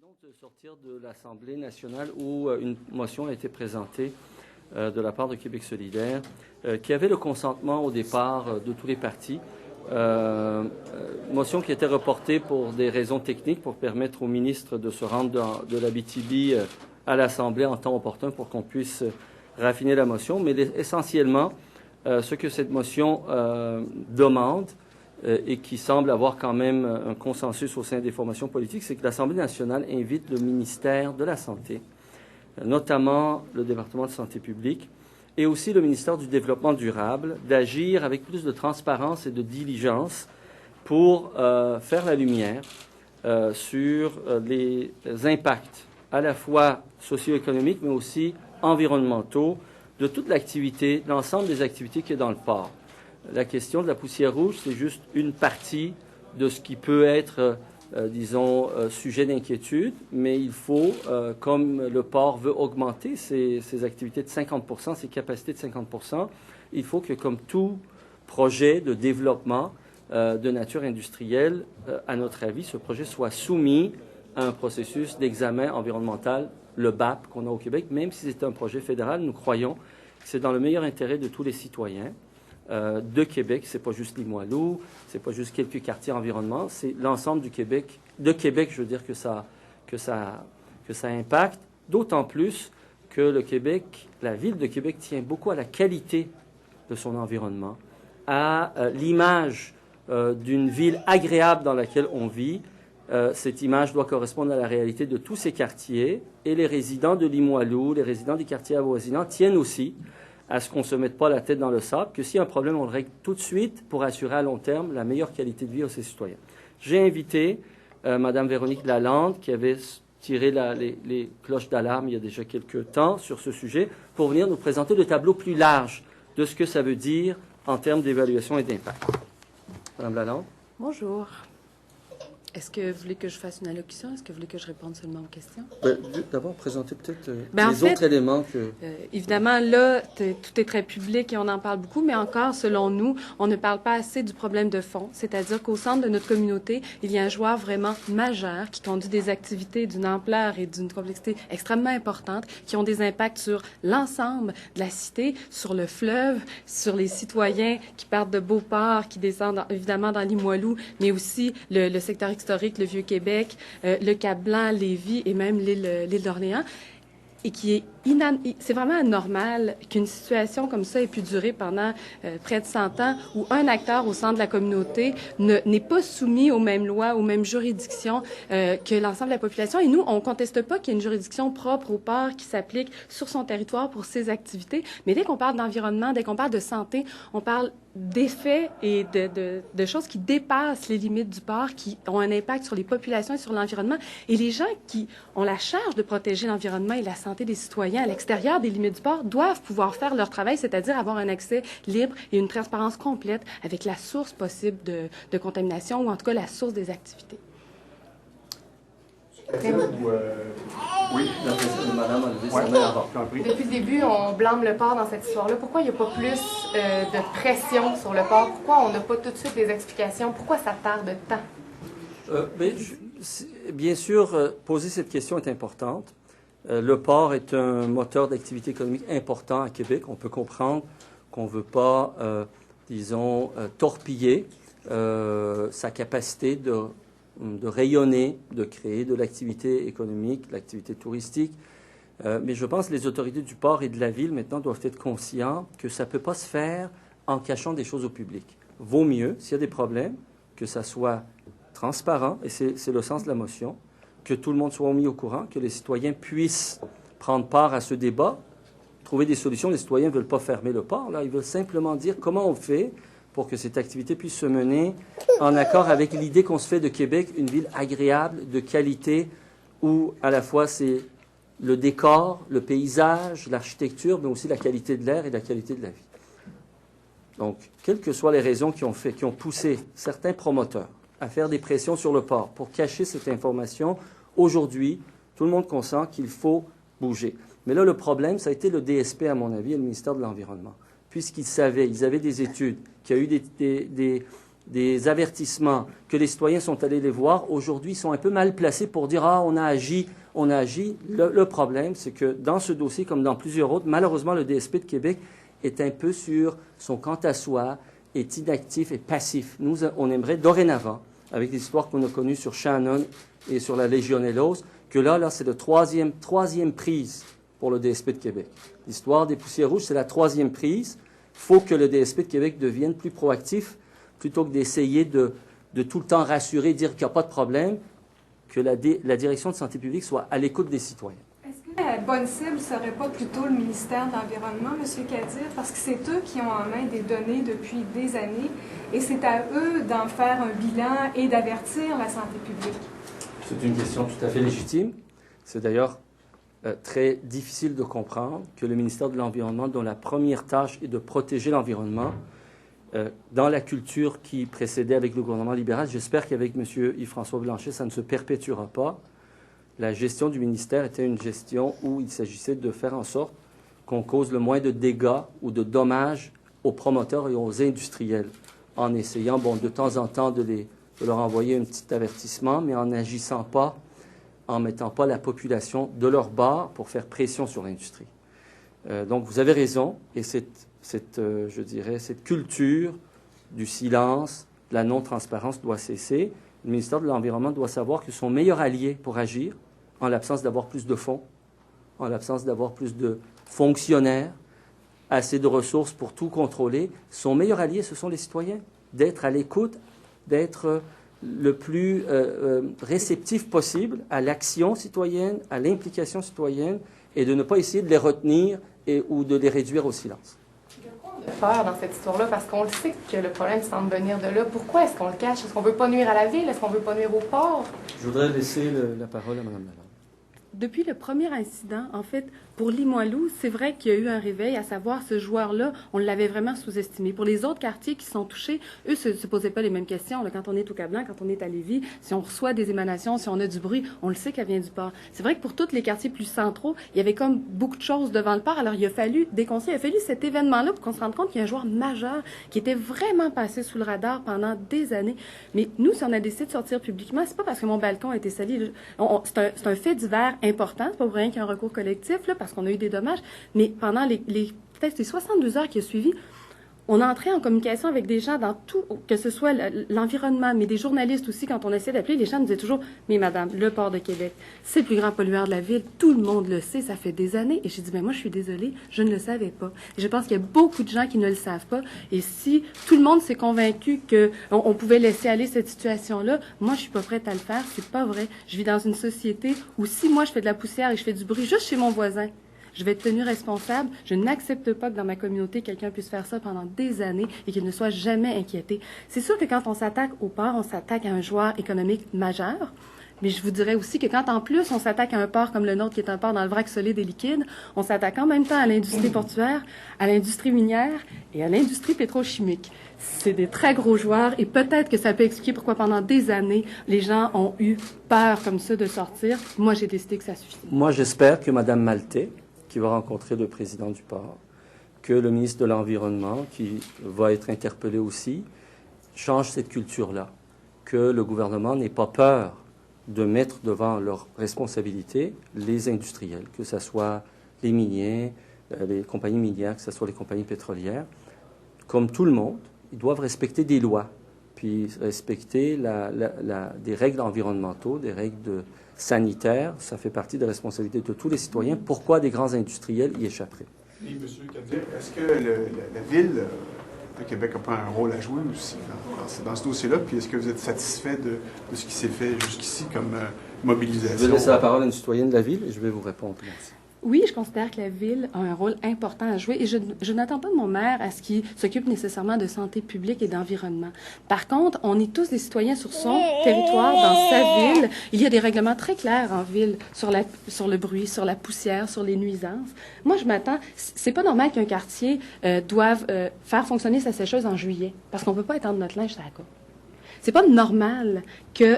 de sortir de l'Assemblée nationale où une motion a été présentée de la part de Québec solidaire qui avait le consentement au départ de tous les partis. Motion qui était reportée pour des raisons techniques pour permettre au ministre de se rendre de l'Abitibi à l'Assemblée en temps opportun pour qu'on puisse raffiner la motion. Mais essentiellement, ce que cette motion demande et qui semble avoir quand même un consensus au sein des formations politiques, c'est que l'Assemblée nationale invite le ministère de la Santé, notamment le département de santé publique, et aussi le ministère du Développement durable, d'agir avec plus de transparence et de diligence pour faire la lumière sur les impacts à la fois socio-économiques, mais aussi environnementaux, de toute l'activité, l'ensemble des activités qui est dans le port. La question de la poussière rouge, c'est juste une partie de ce qui peut être, sujet d'inquiétude, mais il faut, comme le port veut augmenter ses activités de 50%, ses capacités de 50%, il faut que, comme tout projet de développement de nature industrielle, à notre avis, ce projet soit soumis à un processus d'examen environnemental, le BAP qu'on a au Québec. Même si c'est un projet fédéral, nous croyons que c'est dans le meilleur intérêt de tous les citoyens de Québec. C'est pas juste Limoilou, c'est pas juste quelques quartiers environnement, c'est l'ensemble du Québec. De Québec, je veux dire que ça impacte, d'autant plus que le Québec, la ville de Québec tient beaucoup à la qualité de son environnement, à l'image d'une ville agréable dans laquelle on vit. Cette image doit correspondre à la réalité de tous ces quartiers, et les résidents de Limoilou, les résidents des quartiers avoisinants tiennent aussi à ce qu'on ne se mette pas la tête dans le sable, que s'il y a un problème, on le règle tout de suite pour assurer à long terme la meilleure qualité de vie à ses citoyens. J'ai invité Mme Véronique Lalande, qui avait tiré les cloches d'alarme il y a déjà quelques temps sur ce sujet, pour venir nous présenter le tableau plus large de ce que ça veut dire en termes d'évaluation et d'impact. Mme Lalande. Bonjour. Est-ce que vous voulez que je fasse une allocution? Est-ce que vous voulez que je réponde seulement aux questions? D'abord, présenter peut-être les autres éléments que... évidemment, là, tout est très public et on en parle beaucoup, mais encore, selon nous, on ne parle pas assez du problème de fond. C'est-à-dire qu'au centre de notre communauté, il y a un joueur vraiment majeur qui conduit des activités d'une ampleur et d'une complexité extrêmement importante, qui ont des impacts sur l'ensemble de la cité, sur le fleuve, sur les citoyens qui partent de Beauport, qui descendent évidemment dans Limoilou, mais aussi le secteur historique, le Vieux-Québec, le Cap-Blanc, Lévis et même l'île d'Orléans, et qui est c'est vraiment anormal qu'une situation comme ça ait pu durer pendant près de 100 ans, où un acteur au centre de la communauté n'est pas soumis aux mêmes lois, aux mêmes juridictions que l'ensemble de la population. Et nous, on ne conteste pas qu'il y ait une juridiction propre au port qui s'applique sur son territoire pour ses activités. Mais dès qu'on parle d'environnement, dès qu'on parle de santé, on parle d'effets et de choses qui dépassent les limites du port, qui ont un impact sur les populations et sur l'environnement. Et les gens qui ont la charge de protéger l'environnement et la santé des citoyens à l'extérieur des limites du port doivent pouvoir faire leur travail, c'est-à-dire avoir un accès libre et une transparence complète avec la source possible de contamination, ou en tout cas la source des activités. Oui, madame a levé sa main avant. Depuis le début, on blâme le port dans cette histoire-là. Pourquoi il n'y a pas plus de pression sur le port? Pourquoi on n'a pas tout de suite des explications? Pourquoi ça tarde tant? Bien sûr, poser cette question est importante. Le port est un moteur d'activité économique important à Québec. On peut comprendre qu'on ne veut pas, torpiller sa capacité de rayonner, de créer de l'activité économique, de l'activité touristique. Mais je pense que les autorités du port et de la ville, maintenant, doivent être conscients que ça ne peut pas se faire en cachant des choses au public. Vaut mieux, s'il y a des problèmes, que ça soit transparent, et c'est le sens de la motion, que tout le monde soit mis au courant, que les citoyens puissent prendre part à ce débat, trouver des solutions. Les citoyens ne veulent pas fermer le port, là. Ils veulent simplement dire comment on fait pour que cette activité puisse se mener en accord avec l'idée qu'on se fait de Québec une ville agréable, de qualité, où à la fois c'est le décor, le paysage, l'architecture, mais aussi la qualité de l'air et la qualité de la vie. Donc, quelles que soient les raisons qui ont poussé certains promoteurs à faire des pressions sur le port pour cacher cette information, aujourd'hui, tout le monde consent qu'il faut bouger. Mais là, le problème, ça a été le DSP, à mon avis, et le ministère de l'Environnement. Puisqu'ils savaient, ils avaient des études, qu'il y a eu des avertissements, que les citoyens sont allés les voir, aujourd'hui sont un peu mal placés pour dire « Ah, on a agi ». Le problème, c'est que dans ce dossier, comme dans plusieurs autres, malheureusement, le DSP de Québec est un peu sur son quant à soi, est inactif et passif. Nous, on aimerait dorénavant, avec les histoires qu'on a connues sur Shannon et sur la Legionellose, que là c'est la troisième prise pour le DSP de Québec. L'histoire des poussières rouges, c'est la troisième prise. Il faut que le DSP de Québec devienne plus proactif plutôt que d'essayer de tout le temps rassurer, dire qu'il n'y a pas de problème, que la direction de santé publique soit à l'écoute des citoyens. Est-ce que la bonne cible ne serait pas plutôt le ministère de l'Environnement, M. Kadir? Parce que c'est eux qui ont en main des données depuis des années et c'est à eux d'en faire un bilan et d'avertir la santé publique. C'est une question tout à fait légitime. C'est d'ailleurs très difficile de comprendre que le ministère de l'Environnement, dont la première tâche est de protéger l'environnement, dans la culture qui précédait avec le gouvernement libéral, j'espère qu'avec M. Yves-François Blanchet, ça ne se perpétuera pas. La gestion du ministère était une gestion où il s'agissait de faire en sorte qu'on cause le moins de dégâts ou de dommages aux promoteurs et aux industriels, en essayant, de temps en temps, de leur envoyer un petit avertissement, mais en n'agissant pas, en mettant pas la population de leur bord pour faire pression sur l'industrie. Donc, vous avez raison, et cette culture du silence, de la non-transparence doit cesser. Le ministère de l'Environnement doit savoir que son meilleur allié pour agir, en l'absence d'avoir plus de fonds, en l'absence d'avoir plus de fonctionnaires, assez de ressources pour tout contrôler, son meilleur allié, ce sont les citoyens. D'être à l'écoute, d'être le plus réceptif possible à l'action citoyenne, à l'implication citoyenne, et de ne pas essayer de les retenir ou de les réduire au silence. Peur dans cette histoire-là, parce qu'on le sait que le problème semble venir de là. Pourquoi est-ce qu'on le cache? Est-ce qu'on ne veut pas nuire à la ville? Est-ce qu'on ne veut pas nuire au port? Je voudrais laisser la parole à Mme Lalonde. Depuis le premier incident, en fait, pour Limoilou, c'est vrai qu'il y a eu un réveil, à savoir ce joueur-là, on l'avait vraiment sous-estimé. Pour les autres quartiers qui sont touchés, eux ne se posaient pas les mêmes questions. Là, quand on est au Cap-Blanc, quand on est à Lévis, si on reçoit des émanations, si on a du bruit, on le sait qu'elle vient du port. C'est vrai que pour tous les quartiers plus centraux, il y avait comme beaucoup de choses devant le port. Alors, il a fallu cet événement-là pour qu'on se rende compte qu'il y a un joueur majeur qui était vraiment passé sous le radar pendant des années. Mais nous, si on a décidé de sortir publiquement, c'est pas parce que mon balcon a été sali. C'est un fait divers important. C'est pas pour rien qu'il y a un recours collectif, là, parce qu'on a eu des dommages. Mais pendant peut-être les 72 heures qui ont suivi, on a entré en communication avec des gens dans tout, que ce soit l'environnement, mais des journalistes aussi. Quand on essayait d'appeler, les gens nous disaient toujours « Mais madame, le port de Québec, c'est le plus grand pollueur de la ville. Tout le monde le sait, ça fait des années. » Et j'ai dit « Moi, je suis désolée, je ne le savais pas. » Et je pense qu'il y a beaucoup de gens qui ne le savent pas. Et si tout le monde s'est convaincu qu'on pouvait laisser aller cette situation-là, moi, je suis pas prête à le faire. C'est pas vrai. Je vis dans une société où si moi, je fais de la poussière et je fais du bruit juste chez mon voisin, je vais être tenue responsable. Je n'accepte pas que dans ma communauté, quelqu'un puisse faire ça pendant des années et qu'il ne soit jamais inquiété. C'est sûr que quand on s'attaque au port, on s'attaque à un joueur économique majeur. Mais je vous dirais aussi que quand, en plus, on s'attaque à un port comme le nôtre, qui est un port dans le vrac solide et liquide, on s'attaque en même temps à l'industrie portuaire, à l'industrie minière et à l'industrie pétrochimique. C'est des très gros joueurs et peut-être que ça peut expliquer pourquoi pendant des années, les gens ont eu peur comme ça de sortir. Moi, j'ai décidé que ça suffit. Moi, j'espère que Mme Maltais, qui va rencontrer le président du port, que le ministre de l'Environnement, qui va être interpellé aussi, change cette culture-là, que le gouvernement n'ait pas peur de mettre devant leurs responsabilités les industriels, que ce soit les miniers, les compagnies minières, que ce soit les compagnies pétrolières. Comme tout le monde, ils doivent respecter des lois, puis respecter des règles environnementaux, des règles sanitaires. Ça fait partie des responsabilités de tous les citoyens. Pourquoi des grands industriels y échapperaient? Oui, M. Kadir, est-ce que la Ville de Québec n'a pas un rôle à jouer aussi dans ce dossier-là? Puis est-ce que vous êtes satisfait de ce qui s'est fait jusqu'ici comme mobilisation? Je vais laisser la parole à une citoyenne de la Ville et je vais vous répondre. Merci. Oui, je considère que la Ville a un rôle important à jouer et je n'attends pas de mon maire à ce qu'il s'occupe nécessairement de santé publique et d'environnement. Par contre, on est tous des citoyens sur son territoire, dans sa ville. Il y a des règlements très clairs en ville sur le bruit, sur la poussière, sur les nuisances. Moi, je m'attends... C'est pas normal qu'un quartier doive faire fonctionner sa sécheuse en juillet parce qu'on peut pas étendre notre linge sur la côte. C'est pas normal que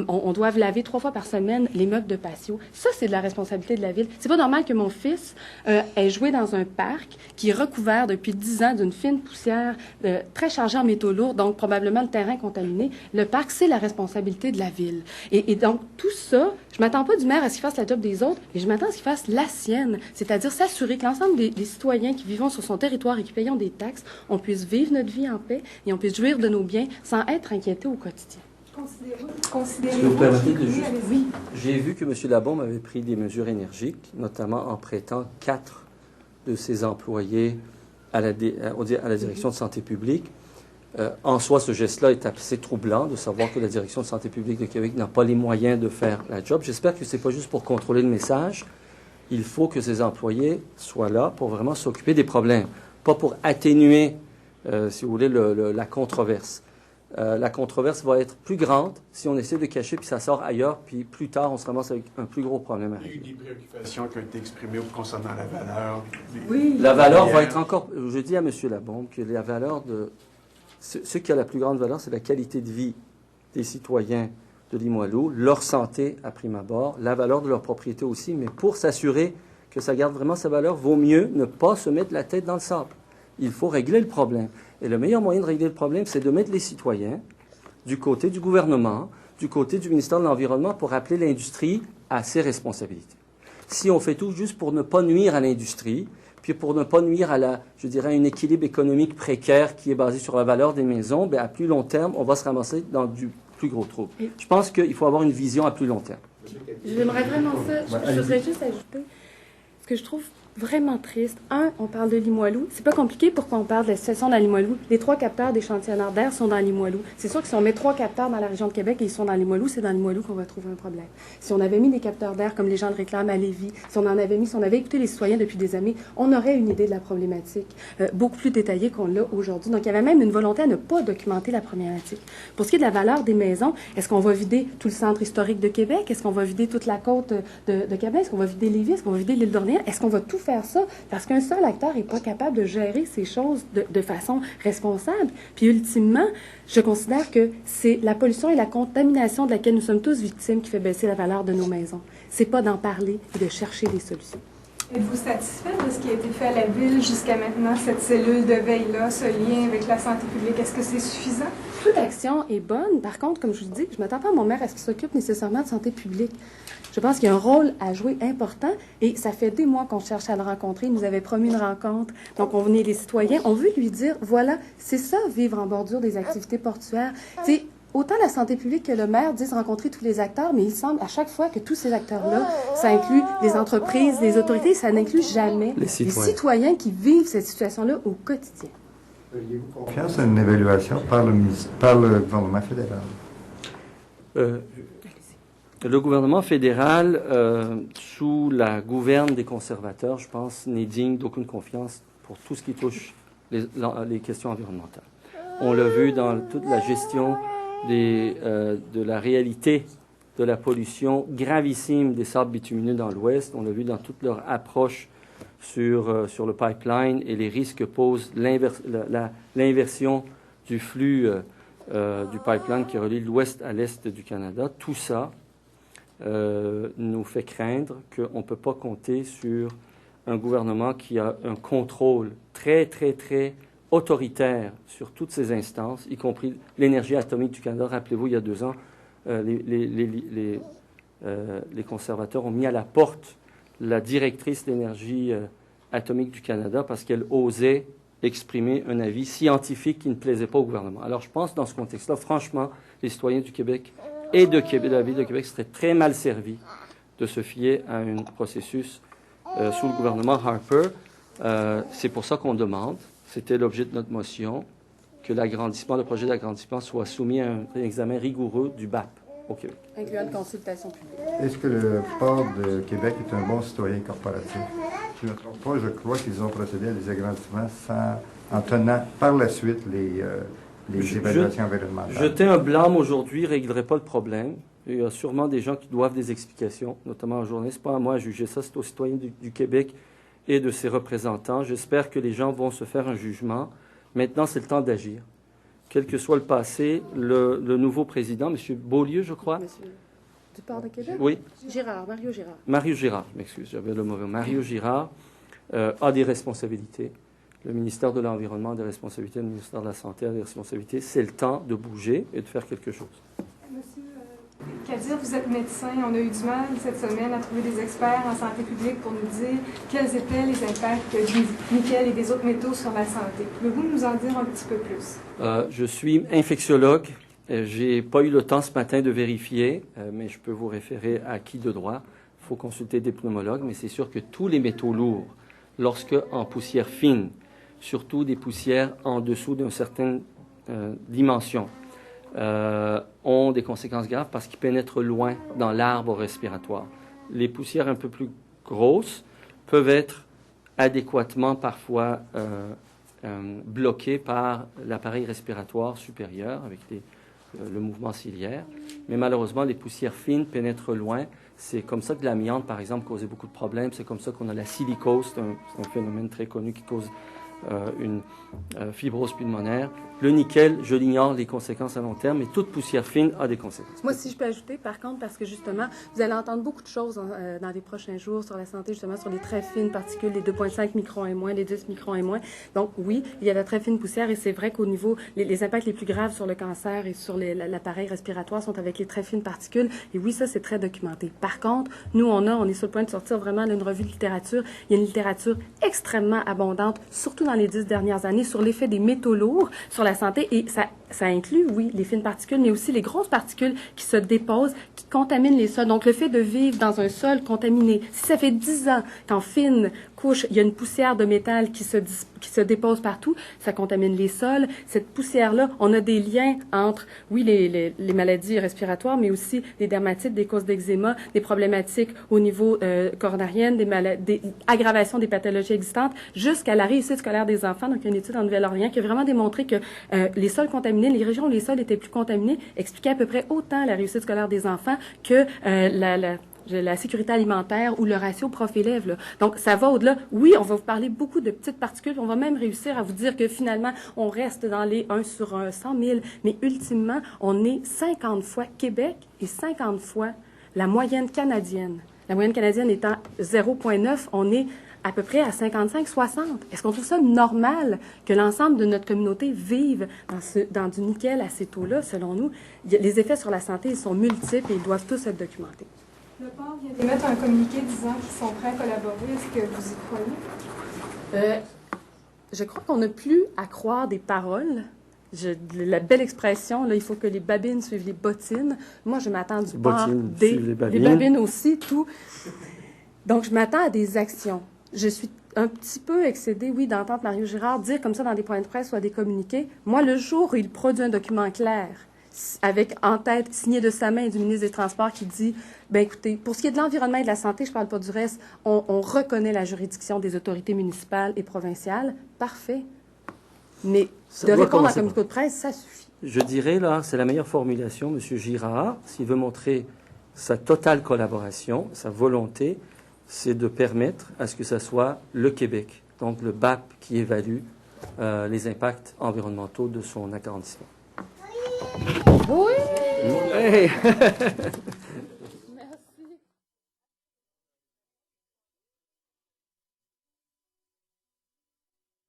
on doive laver 3 fois par semaine les meubles de patio. Ça, c'est de la responsabilité de la ville. C'est pas normal que mon fils ait joué dans un parc qui est recouvert depuis 10 ans d'une fine poussière très chargée en métaux lourds, donc probablement le terrain contaminé. Le parc, c'est la responsabilité de la ville. Et donc, tout ça, je m'attends pas du maire à ce qu'il fasse la job des autres, mais je m'attends à ce qu'il fasse la sienne. C'est-à-dire s'assurer que l'ensemble des citoyens qui vivent sur son territoire et qui payons des taxes, on puisse vivre notre vie en paix et on puisse jouir de nos biens sans être inquiétés au quotidien. Oui. J'ai vu que M. Labombe avait pris des mesures énergiques, notamment en prêtant 4 de ses employés à la direction de santé publique. En soi, ce geste-là est assez troublant de savoir que la direction de santé publique de Québec n'a pas les moyens de faire la job. J'espère que ce n'est pas juste pour contrôler le message. Il faut que ces employés soient là pour vraiment s'occuper des problèmes, pas pour atténuer, si vous voulez, la controverse. La controverse va être plus grande si on essaie de cacher, puis ça sort ailleurs, puis plus tard, on se ramasse avec un plus gros problème à régler. Il y a eu des préoccupations qui ont été exprimées concernant la valeur. Oui. La valeur va être encore... Je dis à M. Labombe que la valeur de... Ce qui a la plus grande valeur, c'est la qualité de vie des citoyens de Limoilou, leur santé à prime abord, la valeur de leur propriété aussi, mais pour s'assurer que ça garde vraiment sa valeur, vaut mieux ne pas se mettre la tête dans le sable. Il faut régler le problème. Et le meilleur moyen de régler le problème, c'est de mettre les citoyens du côté du gouvernement, du côté du ministère de l'Environnement pour appeler l'industrie à ses responsabilités. Si on fait tout juste pour ne pas nuire à l'industrie, puis pour ne pas nuire à un équilibre économique précaire qui est basé sur la valeur des maisons, bien, à plus long terme, on va se ramasser dans du plus gros trouble. Je pense qu'il faut avoir une vision à plus long terme. J'aimerais vraiment ça. Je voudrais juste ajouter ce que je trouve vraiment triste. On parle de Limoilou. C'est pas compliqué pourquoi on parle de la situation dans Limoilou. Les 3 capteurs des chantiers Nordair sont dans Limoilou. C'est sûr que si on met 3 capteurs dans la région de Québec et ils sont dans Limoilou, c'est dans Limoilou qu'on va trouver un problème. Si on avait mis des capteurs d'air comme les gens le réclament à Lévis, si on avait écouté les citoyens depuis des années, on aurait une idée de la problématique beaucoup plus détaillée qu'on l'a aujourd'hui. Donc, il y avait même une volonté à ne pas documenter la problématique. Pour ce qui est de la valeur des maisons, est-ce qu'on va vider tout le centre historique de Québec? Est-ce qu'on va vider toute la côte de Québec? Est-ce qu'on va vider Lévis? Est-ce qu'on va vider l'île d'Orléans? Est-ce qu'on va tout faire ça? Parce qu'un seul acteur n'est pas capable de gérer ces choses de façon responsable. Puis ultimement, je considère que c'est la pollution et la contamination de laquelle nous sommes tous victimes qui fait baisser la valeur de nos maisons. C'est pas d'en parler et de chercher des solutions. Êtes-vous satisfait de ce qui a été fait à la Ville jusqu'à maintenant, cette cellule de veille-là, ce lien avec la santé publique? Est-ce que c'est suffisant? Toute action est bonne. Par contre, comme je vous dis, je ne m'attends pas à mon maire à ce qu'il s'occupe nécessairement de santé publique. Je pense qu'il y a un rôle à jouer important et ça fait des mois qu'on cherche à le rencontrer. Il nous avait promis une rencontre. Donc, on venait les citoyens. On veut lui dire, voilà, c'est ça, vivre en bordure des activités portuaires. C'est autant la santé publique que le maire disent rencontrer tous les acteurs, mais il semble à chaque fois que tous ces acteurs-là, ça inclut les entreprises, les autorités, ça n'inclut jamais les citoyens qui vivent cette situation-là au quotidien. Auriez-vous confiance à une évaluation par le gouvernement fédéral? Le gouvernement fédéral, sous la gouverne des conservateurs, je pense, n'est digne d'aucune confiance pour tout ce qui touche les questions environnementales. On l'a vu dans toute la gestion de la réalité de la pollution gravissime des sables bitumineux dans l'Ouest. On l'a vu dans toute leur approche sur le pipeline et les risques que pose l'inversion du flux du pipeline qui relie l'Ouest à l'Est du Canada. Tout ça nous fait craindre qu'on ne peut pas compter sur un gouvernement qui a un contrôle très, très, très autoritaire sur toutes ces instances, y compris l'énergie atomique du Canada. Rappelez-vous, il y a 2 ans, les conservateurs ont mis à la porte la directrice d'énergie atomique du Canada parce qu'elle osait exprimer un avis scientifique qui ne plaisait pas au gouvernement. Alors, je pense, dans ce contexte-là, franchement, les citoyens du Québec et de la ville de Québec seraient très mal servis de se fier à un processus sous le gouvernement Harper. C'est pour ça qu'on demande, c'était l'objet de notre motion, que le projet d'agrandissement soit soumis à un examen rigoureux du BAP au Québec. Incluant une consultation publique. Est-ce que le port de Québec est un bon citoyen corporatif? Je ne me trompe pas, je crois qu'ils ont procédé à des agrandissements en tenant par la suite les évaluations environnementales. Jeter un blâme aujourd'hui ne réglerait pas le problème. Il y a sûrement des gens qui doivent des explications, notamment en journée. Ce n'est pas à moi à juger ça, c'est aux citoyens du Québec et de ses représentants. J'espère que les gens vont se faire un jugement. Maintenant, c'est le temps d'agir. quel que soit le passé, le nouveau président, M. Beaulieu, je crois. Monsieur du Port de Québec? Oui, Mario Girard. Mario Girard, je m'excuse, j'avais le mauvais. Mario Girard a des responsabilités. Le ministère de l'Environnement a des responsabilités, le ministère de la Santé a des responsabilités. C'est le temps de bouger et de faire quelque chose. Monsieur Kadir, vous êtes médecin. On a eu du mal cette semaine à trouver des experts en santé publique pour nous dire quels étaient les impacts du nickel et des autres métaux sur la santé. Pouvez-vous nous en dire un petit peu plus? Je suis infectiologue. J'ai pas eu le temps ce matin de vérifier, mais je peux vous référer à qui de droit. Il faut consulter des pneumologues, mais c'est sûr que tous les métaux lourds, lorsque en poussière fine, surtout des poussières en dessous d'une certaine dimension, ont des conséquences graves parce qu'ils pénètrent loin dans l'arbre respiratoire. Les poussières un peu plus grosses peuvent être adéquatement parfois bloquées par l'appareil respiratoire supérieur avec le mouvement ciliaire. Mais malheureusement, les poussières fines pénètrent loin. C'est comme ça que l'amiante, par exemple, causait beaucoup de problèmes. C'est comme ça qu'on a la silicose, c'est un phénomène très connu qui cause une fibrose pulmonaire. Le nickel, je l'ignore les conséquences à long terme, mais toute poussière fine a des conséquences. Moi, si je peux ajouter, par contre, parce que justement, vous allez entendre beaucoup de choses dans les prochains jours sur la santé, justement, sur les très fines particules, les 2,5 microns et moins, les 10 microns et moins. Donc, oui, il y a la très fine poussière et c'est vrai qu'au niveau, les impacts les plus graves sur le cancer et sur l'appareil respiratoire sont avec les très fines particules. Et oui, ça, c'est très documenté. Par contre, nous, on est sur le point de sortir vraiment une revue de littérature. Il y a une littérature extrêmement abondante, surtout dans les 10 dernières années, sur l'effet des métaux lourds sur la santé. Et ça inclut, oui, les fines particules, mais aussi les grosses particules qui se déposent, qui contaminent les sols. Donc, le fait de vivre dans un sol contaminé, si ça fait 10 ans qu'en fine couche, il y a une poussière de métal qui se dépose partout, ça contamine les sols. Cette poussière-là, on a des liens entre, oui, les maladies respiratoires, mais aussi des dermatites, des causes d'eczéma, des problématiques au niveau coronarienne, des aggravations des pathologies existantes, jusqu'à la réussite scolaire des enfants. Donc, il y a une étude en Nouvelle-Orléans qui a vraiment démontré que les sols contaminés, les régions où les sols étaient plus contaminés, expliquaient à peu près autant la réussite scolaire des enfants que la sécurité alimentaire ou le ratio prof-élève. Donc, ça va au-delà. Oui, on va vous parler beaucoup de petites particules. On va même réussir à vous dire que finalement, on reste dans les 1 sur 100 000. Mais ultimement, on est 50 fois Québec et 50 fois la moyenne canadienne. La moyenne canadienne étant 0,9, on est à peu près à 55-60. Est-ce qu'on trouve ça normal que l'ensemble de notre communauté vive dans du nickel à ces taux-là? Selon nous, les effets sur la santé ils sont multiples et ils doivent tous être documentés. Le port vient d'émettre un communiqué disant qu'ils sont prêts à collaborer. Est-ce que vous y croyez? Je crois qu'on n'a plus à croire des paroles. La belle expression, là, il faut que les babines suivent les bottines. Moi, je m'attends du port les babines aussi, tout. Donc, je m'attends à des actions. Je suis un petit peu excédée, oui, d'entendre Mario Girard dire comme ça dans des points de presse ou à des communiqués. Moi, le jour où il produit un document clair, avec en tête, signé de sa main du ministre des Transports qui dit, bien écoutez, pour ce qui est de l'environnement et de la santé, je ne parle pas du reste, on reconnaît la juridiction des autorités municipales et provinciales. Parfait. Mais de répondre en communiqué de presse, ça suffit. Je dirais, là, c'est la meilleure formulation, M. Girard, s'il veut montrer sa totale collaboration, sa volonté, c'est de permettre à ce que ce soit le Québec, donc le BAP, qui évalue les impacts environnementaux de son agrandissement. Oui! Hey.